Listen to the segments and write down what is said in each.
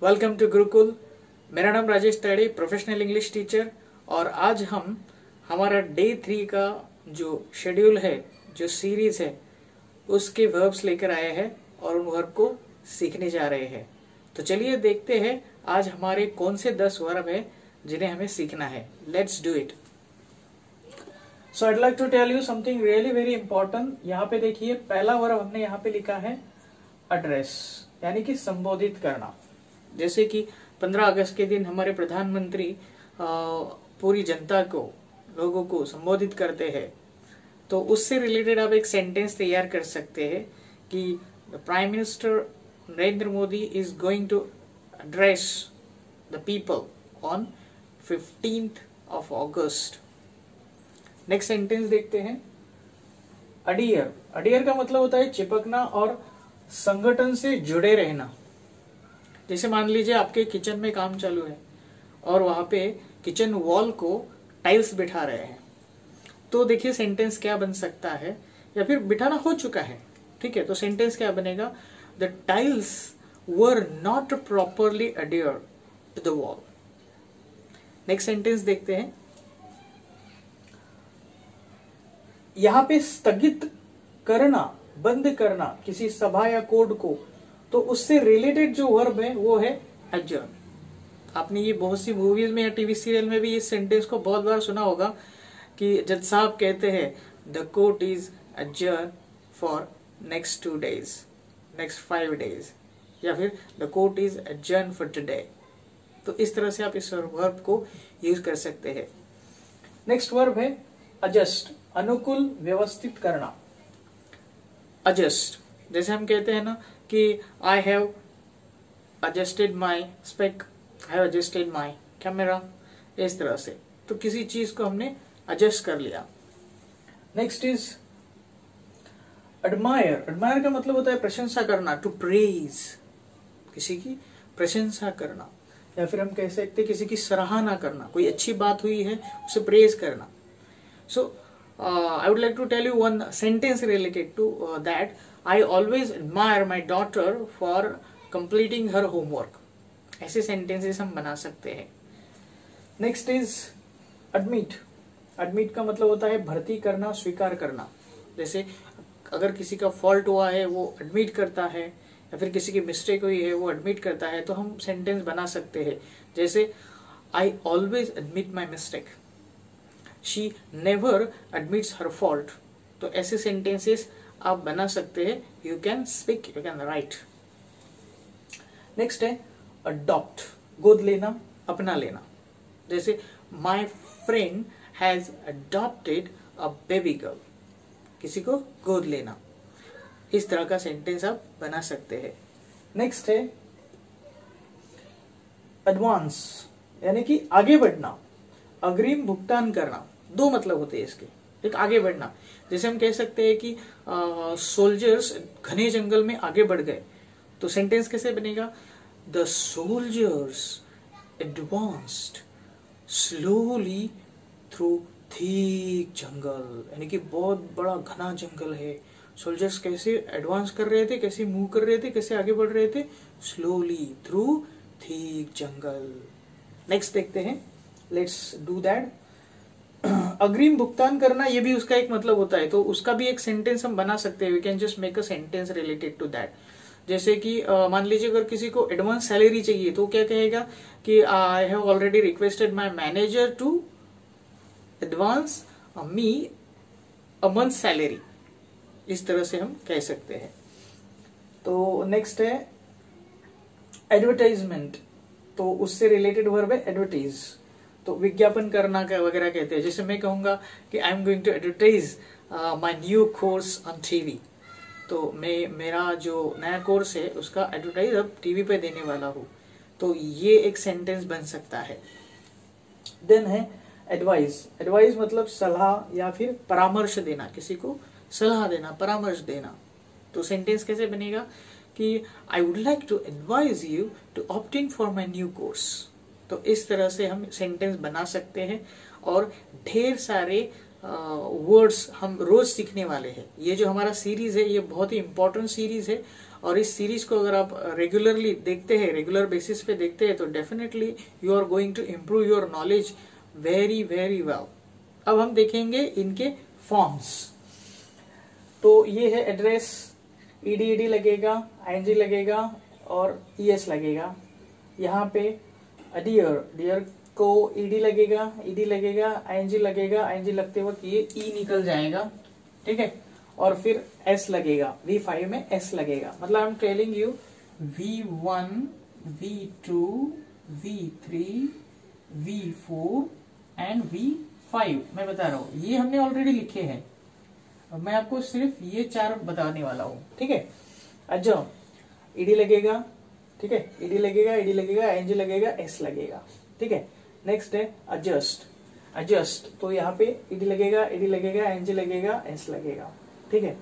Welcome to Gurukul. मेरा नाम राजेश ताड़े, प्रोफेशनल इंग्लिश टीचर। और आज हम हमारा डे 3 का जो शेड्यूल है, जो सीरीज है, उसके वर्ब्स लेकर आए हैं और उन वर्ब को सीखने जा रहे हैं। तो चलिए देखते हैं आज हमारे कौन से 10 वर्ब है जिन्हें हमें सीखना है। Let's do it. So I'd like to tell you something really very important। यहाँ पे देखिए, पहला वर्ब हमने यहाँ पे लिखा है एड्रेस, यानी कि संबोधित करना। जैसे कि 15 अगस्त के दिन हमारे प्रधानमंत्री पूरी जनता को, लोगों को संबोधित करते हैं, तो उससे रिलेटेड आप एक सेंटेंस तैयार कर सकते हैं कि the prime minister Narendra Modi is going to address the people on 15th of August। Next sentence देखते हैं, अडियर। अडियर का मतलब होता है चिपकना और संगठन से जुड़े रहना। जैसे मान लीजिए आपके किचन में काम चालू है और वहां पे किचन वॉल को टाइल्स बिठा रहे हैं, तो देखिए सेंटेंस क्या बन सकता है, या फिर बिठाना हो चुका है, ठीक है, तो सेंटेंस क्या बनेगा, the tiles were not properly adhere to the wall. Next sentence देखते हैं, यहां पे स्थगित करना, बंद करना किसी सभा या कोड को, तो उससे रिलेटेड जो वर्ब है वो है एडजर्न। आपने ये बहुत सी मूवीज में या टीवी सीरियल में भी इस सेंटेंस को बहुत बार सुना होगा कि जज साहब कहते हैं the court is adjourn for next 2 days, next 5 days, या फिर the court is adjourn for today. तो इस तरह से आप इस वर्ब को यूज कर सकते हैं। नेक्स्ट वर्ब है एडजस्ट, अनुकूल, व्यवस्थित करना। एडजस्ट, जैसे हम कहते हैं ना कि I have adjusted my spec, I have adjusted my camera, इस तरह से, तो किसी चीज को हमने एडजस्ट कर लिया। Next is admire. एडमायर का मतलब होता है प्रशंसा करना, टू प्रेज, किसी की प्रशंसा करना, या फिर हम कह सकते हैं किसी की सराहना करना, कोई अच्छी बात हुई है उसे प्रेज करना। सो I would like to tell you one sentence related to that. I always admire my daughter for completing her homework. ऐसे sentences हम बना सकते हैं। Next is admit. Admit का मतलब होता है भर्ती करना, स्वीकार करना। जैसे अगर किसी का फॉल्ट हुआ है वो एडमिट करता है, या फिर किसी की मिस्टेक हुई है वो एडमिट करता है, तो हम सेंटेंस बना सकते हैं। जैसे I always admit my mistake, she never admits her fault। तो ऐसे सेंटेंसेस आप बना सकते हैं। You can speak, you can right. Next है अडॉप्ट, गोद लेना, अपना लेना। जैसे my friend has adopted a baby girl, किसी को गोद लेना। इस तरह का सेंटेंस आप बना सकते हैं। नेक्स्ट है एडवांस, यानी कि आगे बढ़ना, अग्रिम भुगतान करना। 2 मतलब होते हैं इसके। एक आगे बढ़ना, जैसे हम कह सकते हैं कि सोल्जर्स घने जंगल में आगे बढ़ गए, तो सेंटेंस कैसे बनेगा, the soldiers advanced slowly through thick jungle, यानी कि बहुत बड़ा घना जंगल है, सोल्जर्स कैसे एडवांस कर रहे थे, कैसे मूव कर रहे थे, कैसे आगे बढ़ रहे थे, स्लोली थ्रू थिक जंगल। नेक्स्ट देखते हैं, लेट्स डू दैट। अग्रिम भुगतान करना, ये भी उसका एक मतलब होता है, तो उसका भी एक सेंटेंस हम बना सकते हैं। We can just make a sentence related to that. जैसे कि मान लीजिए अगर किसी को एडवांस सैलरी चाहिए, तो क्या कहेगा कि I have already requested my manager to advance me a month salary. इस तरह से हम कह सकते हैं। तो नेक्स्ट है एडवर्टाइजमेंट, तो उससे रिलेटेड वर्ब है एडवर्टाइज, तो विज्ञापन करना वगैरह कहते हैं। जैसे मैं कहूंगा कि I am going to advertise my new course on TV, तो मैं मेरा जो नया कोर्स है उसका एडवर्टाइज अब टीवी पे देने वाला हूँ, तो ये एक सेंटेंस बन सकता है। देन है एडवाइस। एडवाइस मतलब सलाह या फिर परामर्श देना, किसी को सलाह देना, परामर्श देना। तो सेंटेंस कैसे बनेगा कि I would like to advise you to opt in for my new course. तो इस तरह से हम सेंटेंस बना सकते हैं और ढेर सारे वर्ड्स हम रोज सीखने वाले हैं। ये जो हमारा सीरीज है ये बहुत ही इंपॉर्टेंट सीरीज है, और इस सीरीज को अगर आप रेगुलरली देखते हैं, रेगुलर बेसिस पे देखते हैं, तो definitely you are going to improve your knowledge very very well. अब हम देखेंगे इनके फॉर्म्स। तो ये है एड्रेस, ईडी लगेगा, आईएनजी लगेगा और ईएस लगेगा। यहाँ पे डियर को ईडी लगेगा, आईएनजी लगेगा, आईएनजी लगते वक्त ये ई निकल जाएगा, ठीक है, और फिर एस लगेगा, V5 में एस लगेगा। मतलब I am telling you V1, V2, V3, V4 and V5 मैं बता रहा हूं, ये हमने ऑलरेडी लिखे हैं। अब मैं आपको सिर्फ ये 4 बताने वाला हूं, ठीक है। अच्छा, ईडी लगेगा, ठीक है, ईडी लगेगा, आईएनजी लगेगा, एस लगेगा, ठीक है। नेक्स्ट है एडजस्ट, तो यहाँ पे ईडी लगेगा, आईएनजी लगेगा, एस लगेगा, ठीक है।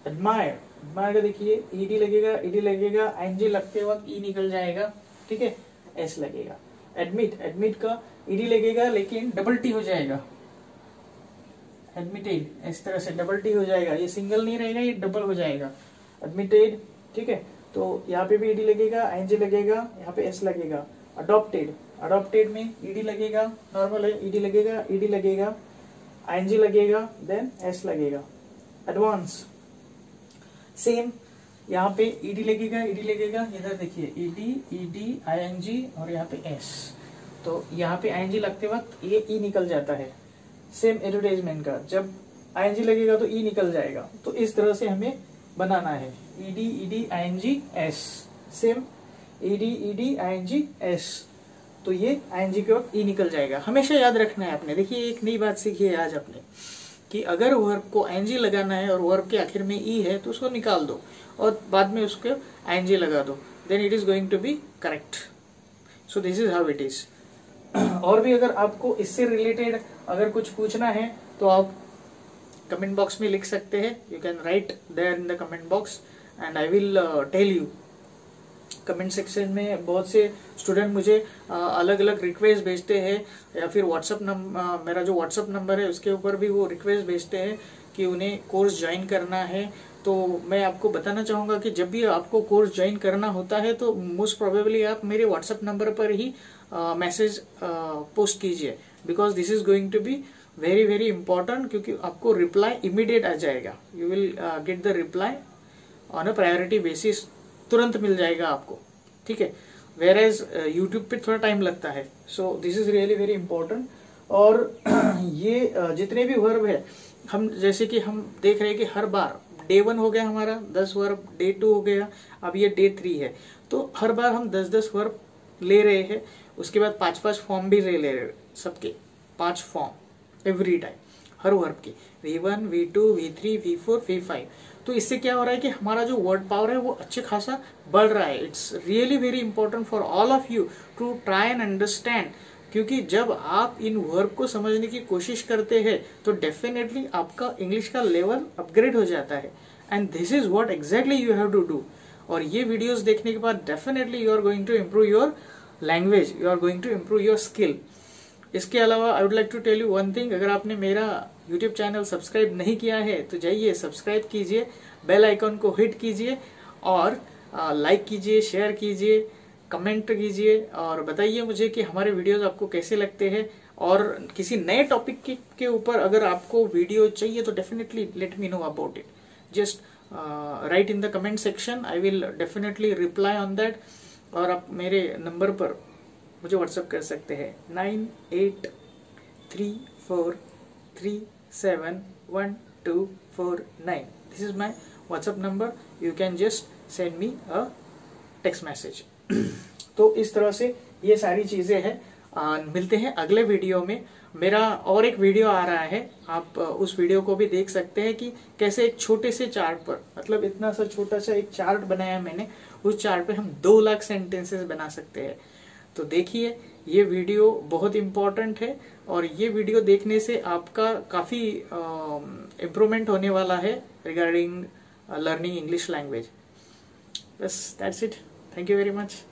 एडमायर का देखिए, ईडी लगेगा, आईएनजी लगते वक्त ई निकल जाएगा, ठीक है, एस लगेगा। एडमिट का ईडी लगेगा लेकिन डबल टी हो जाएगा, एडमिटेड, इस तरह से डबल टी हो जाएगा, ये सिंगल नहीं रहेगा, ये डबल हो जाएगा, एडमिटेड, ठीक है। तो यहाँ पे भी ईडी लगेगा, आईएनजी लगेगा, यहाँ पे एस लगेगा। अडॉप्टेड में ईडी लगेगा, नॉर्मल है, ईडी लगेगा, आईएनजी लगेगा, देन एस लगेगा। एडवांस सेम, यहाँ पे ईडी लगेगा, इधर देखिए ईडी आईएनजी और यहाँ पे एस, तो यहाँ पे आईएनजी लगते वक्त ये ई निकल जाता है। सेम एडवर्टाइजमेंट का, जब आईएनजी लगेगा तो ई निकल जाएगा, तो इस तरह से हमें बनाना है, ED ING S, same ED ING S, तो ये आईएनजी के वक्त ई निकल जाएगा। हमेशा याद रखना है आपने। देखिए एक नई बात सीखी है आज आपने कि अगर वर्ब को आईएनजी लगाना है और वर्ब के आखिर में ई है तो उसको निकाल दो और बाद में उसको आईएनजी लगा दो, then it is going to be correct. So this is how it is. और भी अगर आपको इससे रिलेटेड अगर कुछ पूछना है तो आप कमेंट बॉक्स में लिख सकते हैं, you can write there in the comment box and I will tell you. Comment section में बहुत से स्टूडेंट मुझे अलग अलग रिक्वेस्ट भेजते हैं, या फिर व्हाट्सअप नंबर, मेरा जो व्हाट्सअप नंबर है उसके ऊपर भी वो रिक्वेस्ट भेजते हैं कि उन्हें कोर्स ज्वाइन करना है। तो मैं आपको बताना चाहूँगा कि जब भी आपको कोर्स ज्वाइन करना होता है तो मोस्ट प्रोबेबली आप मेरे व्हाट्सअप नंबर पर ही मैसेज पोस्ट कीजिए, because this is going to be very very important, क्योंकि आपको रिप्लाई इमीडिएट आ जाएगा। You will get the reply on a priority basis, तुरंत मिल जाएगा आपको, ठीक है। वेयर एज यूट्यूब पे थोड़ा टाइम लगता है। सो this is really very important. और ये जितने भी वर्ब है, हम जैसे कि हम देख रहे हैं कि हर बार डे 1 हो गया हमारा 10 वर्ब, डे 2 हो गया, अब ये डे 3 है, तो हर बार हम 10-10 वर्ब ले रहे हैं। उसके बाद 5-5 फॉर्म भी ले रहे हैं, सबके 5 फॉर्म एवरी टाइम हर वर्ब की, V1, V2, V3, V4, V5। तो इससे क्या हो रहा है कि हमारा जो वर्ड पावर है वो अच्छे खासा बढ़ रहा है। It's really very important for all of you to try and understand, क्योंकि जब आप इन वर्ब को समझने की कोशिश करते हैं तो डेफिनेटली आपका इंग्लिश का लेवल अपग्रेड हो जाता है। And this is what exactly you have to do. और ये वीडियोस देखने के बाद definitely you are going to improve your language, you are going to improve your skill. इसके अलावा I would like to tell you one thing, अगर आपने मेरा यूट्यूब चैनल सब्सक्राइब नहीं किया है तो जाइए सब्सक्राइब कीजिए, बेल आइकॉन को हिट कीजिए और लाइक कीजिए, शेयर कीजिए, कमेंट कीजिए और बताइए मुझे कि हमारे वीडियोस आपको कैसे लगते हैं। और किसी नए टॉपिक के ऊपर अगर आपको वीडियो चाहिए तो definitely let me know about it. Just right in the comment section, I will definitely reply on that. और आप मेरे नंबर पर मुझे व्हाट्सएप कर सकते हैं 9834371249। This is my WhatsApp number, you can just send me a text message. तो इस तरह से ये सारी चीजें हैं। मिलते हैं अगले वीडियो में। मेरा और एक वीडियो आ रहा है, आप उस वीडियो को भी देख सकते हैं कि कैसे एक छोटे से चार्ट पर, मतलब इतना सा छोटा सा एक चार्ट बनाया मैंने, उस चार्ट पे हम 2 लाख सेंटेंसेस बना सकते हैं। तो देखिए ये वीडियो बहुत इम्पोर्टेंट है और ये वीडियो देखने से आपका काफी इम्प्रूवमेंट होने वाला है रिगार्डिंग लर्निंग इंग्लिश लैंग्वेज। बस that's it. Thank you very much.